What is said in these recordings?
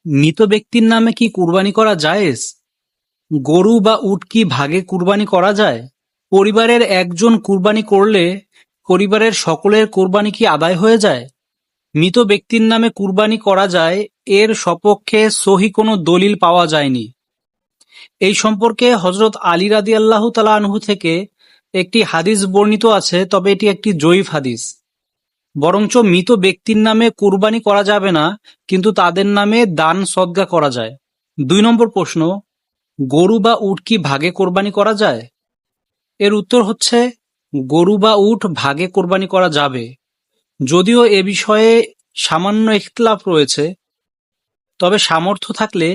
মৃত ব্যক্তির নামে কি কুরবানি করা জায়েজ? গরু বা উট কি ভাগে কুরবানি করা যায়? পরিবারের একজন কুরবানি করলে পরিবারের সকলের কুরবানি কি আদায় হয়ে যায়? মৃত ব্যক্তির নামে কুরবানি করা যায়, এর সপক্ষে সহি কোনো দলিল পাওয়া যায়নি। এই সম্পর্কে হযরত আলী রাদিয়াল্লাহু তাআলা আনহু থেকে একটি হাদিস বর্ণিত আছে, তবে এটি একটি জয়ীফ হাদিস। বরঞ্চ মৃত ব্যক্তির নামে কুরবানি করা যাবে না, কিন্তু তাদের নামে দান সদকা করা যায়। ২ নম্বর প্রশ্ন, গরু বা উট কি ভাগে কোরবানি করা যায়? এর উত্তর হচ্ছে গরু বা উট ভাগে কোরবানি করা যাবে, যদিও এ বিষয়ে সামান্য ইখতিলাফ রয়েছে। তবে সামর্থ্য থাকলে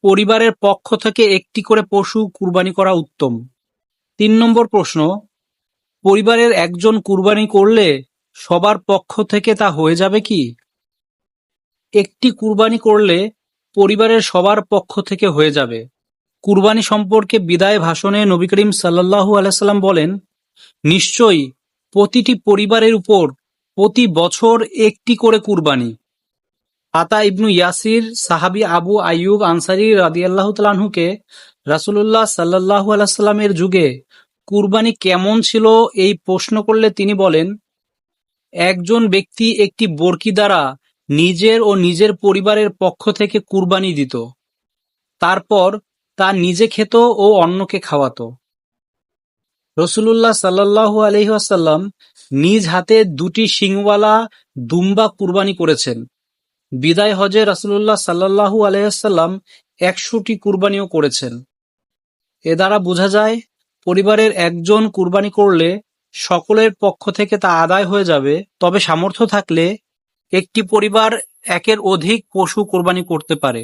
পরিবারের পক্ষ থেকে একটি করে পশু কুরবানি করা উত্তম। ৩ নম্বর প্রশ্ন, পরিবারের একজন কুরবানি করলে সবার পক্ষ থেকে তা হয়ে যাবে কি? একটি কুরবানি করলে পরিবারের সবার পক্ষ থেকে হয়ে যাবে। কুরবানি সম্পর্কে বিদায় ভাষণে নবী করিম সাল্লাল্লাহু আলাইহি সাল্লাম বলেন, নিশ্চয়ই প্রতিটি পরিবারের উপর প্রতি বছর একটি করে কুরবানি। আতা ইবনু ইয়াসির সাহাবী আবু আইয়ুব আনসারী রাদিয়াল্লাহু তাআলা আনহুকে রাসূলুল্লাহ সাল্লাল্লাহু আলাইহি সাল্লামের যুগে কুরবানি কেমন ছিল এই প্রশ্ন করলে তিনি বলেন, একজন ব্যক্তি একটি বরকি দ্বারা নিজের ও নিজের পরিবারের পক্ষ থেকে কুরবানি দিত, তারপর তা নিজে খেত ও অন্যকে খাওয়াত। রাসূলুল্লাহ সাল্লাল্লাহু আলাইহি ওয়াসাল্লাম নিজ হাতে ২টি শিংওয়ালা দুম্বা কুরবানি করেছেন। বিদায় হজে রাসূলুল্লাহ সাল্লাল্লাহু আলাইহি ওয়াসাল্লাম ১০০টি কুরবানিও করেছেন। এ দ্বারা বোঝা যায়, পরিবারের একজন কুরবানি করলে সকলের পক্ষ থেকে তা আদায় হয়ে যাবে। তবে সামর্থ্য থাকলে একটি পরিবার একের অধিক পশু কোরবানি করতে পারে।